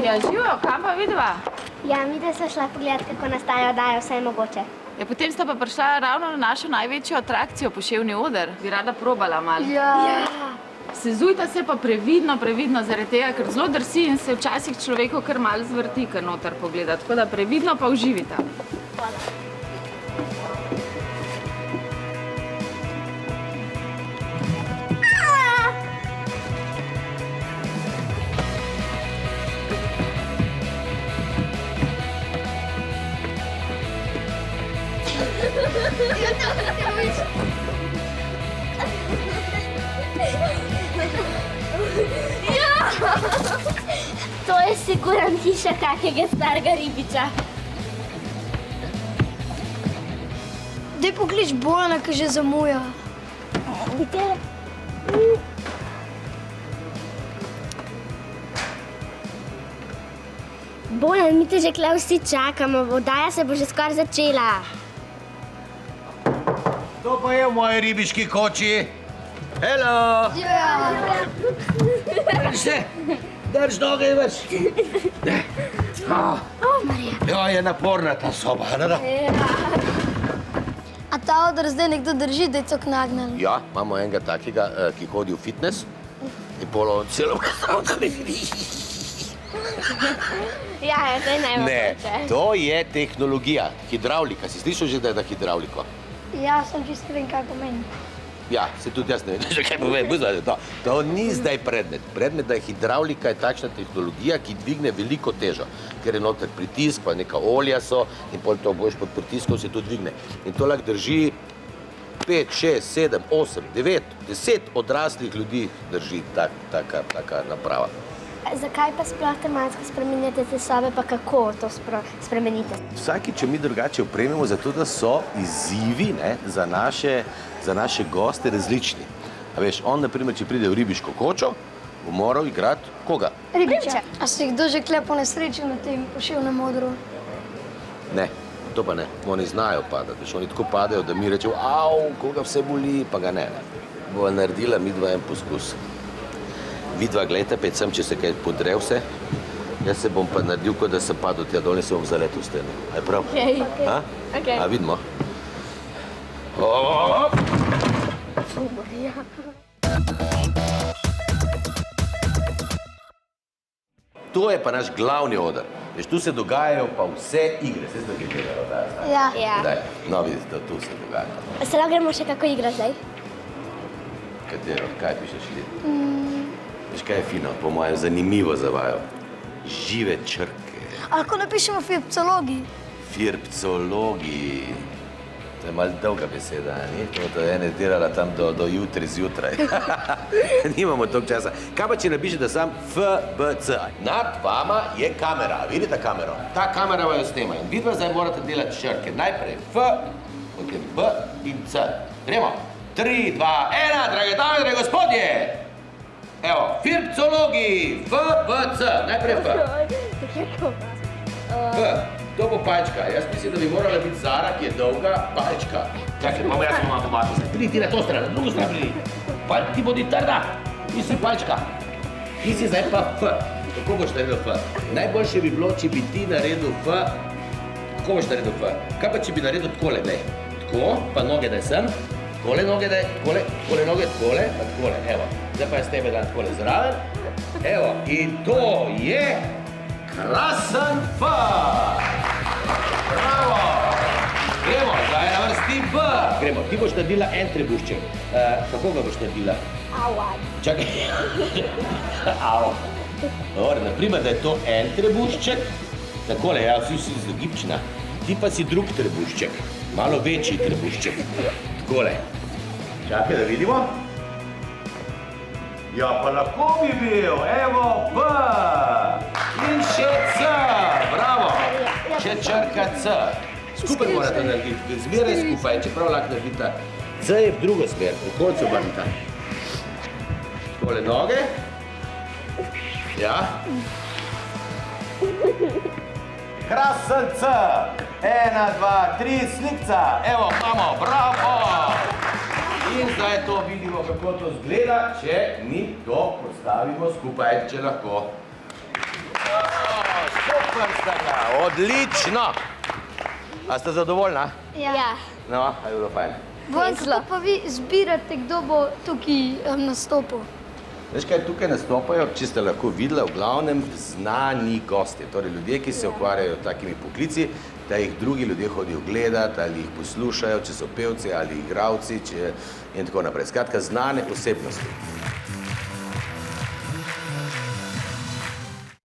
Ja, živijo, kam pa vidiva? Ja, mi da sva šla pogledat, kako nastaja oddaja Vse je mogoče. Ja, potem sta pa prišla ravno na našo največjo atrakcijo, Poševni oder. Bi rada probala malo. Ja. Sezujta se pa previdno, zaradi tega, ker zelo drsi in se včasih človeku kar malo zvrti, kar noter pogleda. Tako da previdno pa uživita. To je sigurno hiša kakega starega ribiča. Daj poklič Bojana, ki že zamuja. Bojan, mi te že kle vsi čakamo, oddaja se bo že skoraj začela. To pa je v moji ribiški koči. Hello! Drž noge več. Ja, je naporna ta soba, ne da? A ta odr zdaj nekdo drži, da je cok nagnjen? Ja, imamo enega takega, ki hodi v fitness in polo celo... Ja, to je Ne, najmogoče. to je tehnologija, hidravlika. Si slišal že, da je da hidravliko? Ja, sem čisto vem, kaj pomeni. Ja, se tudi jaz ne vem, že kaj povem, to ni zdaj predmet. Predmet, da je hidravlika je takšna tehnologija, ki dvigne veliko težo, ker je noter pritisk, pa neka olja so in pol to boš pod pritiskom se to dvigne. In to lahko drži 5, 6, 7, 8, 9, 10 odraslih ljudi drži taka naprava. Zakaj pa sploh tematsko spremenjate te sobe, pa kako to spremenite? Vsakič mi drugače opremimo zato, da so izzivi za naše goste različni. A veš, on, na primer, če pride v ribiško kočo, bo moral igrati koga? Ribiča. A se kdo že kle po nesreči na tem Poševnem odru? Ne, to pa ne. Oni znajo padati. Veš, oni tako padajo, da mi rečejo, au, koga vse boli, pa ga ne. Bova naredila midva en poskus. Vidva, gledajte, pet sem, če se kaj podre vse. Jaz se bom pa naredil, kot da sem padel tja dol in se bom zaletel v steno. A je prav? Okej. A vidimo? To je pa naš glavni oder. Veš, tu se dogajajo pa vse igre. Vse ste gledali, da? Ja. Daj, no vidite, tu se dogaja. Se lahko gremo še kako igra zdaj? Katero? Kaj pišeš ti? Veš, kaj je fino? Po mojem zanimivo za vaju. Žive črke. A lahko napišemo firpcologi? Firpcologi. To je malo dolga beseda, ni? To je ene delala tam do jutri zjutraj. Nimamo toliko časa. Kaj pa, če napišete sam FBC? Nad vama je kamera. Vidite kamero? Ta kamera vaju snema. In vidva zdaj morate delati črke. Najprej F, potem B in C. Gremo. 3, 2, 1, drage dame, drage gospodje! Evo, firpcologi, FBC, najprej F. F, to bo palčka. Jaz mislim, da bi morala biti Zara, ki je dolga, palčka. Čakaj, bomo jaz vam pomagati. Pridi ti na to stran, na drugo stran pridi. Ti bodi trda, ti si palčka. Ti si zdaj pa F. Kako boš naredil F? Najboljše bi bilo, če bi ti naredil F. Kako boš naredil F? Kaj pa, če bi naredil takole, glej. Tako, pa noge daj sem. Takole noge daj, takole noge, takole, pa takole, evo. Zdaj pa jaz tebe dam takole zraven. Evo, in to je krasen F. Bravo! Gremo, zdaj je na vrsti B. Gremo, ti boš naredila en trebušček. Kako ga boš naredila? Čakaj. Au. Dobar, naprimer, da je to en trebušček. Takole, ja, vsi si zagibčna. Ti pa si drug trebušček. Malo večji trebušček. Takole. Čakaj, da vidimo. Ja, pa lahko bi bil. Evo, B. In še C. Bravo. Še črka C. Skupaj morate narediti. Zmeraj skupaj, čeprav lahko naredite. C je v drugo smer, v koncu obrnite. Takole noge. Ja. Krasen C. 1, 2, 3, slikca. Evo, imamo, bravo. In zdaj to vidimo, kako to zgleda, če mi to postavimo skupaj, če lahko. Super sta ga, odlično. A ste zadovoljna? Ja. No, a je bilo fajn. Kako pa vi zbirate, kdo bo tukaj nastopil? Veš kaj, tukaj nastopajo, če ste lahko videli, v glavnem znani gostje, torej ljudje, ki se ukvarjajo takimi poklici, da jih drugi ljudje hodijo gledati ali jih poslušajo, če so pevci ali igralci in tako naprej. Skratka, znane osebnosti.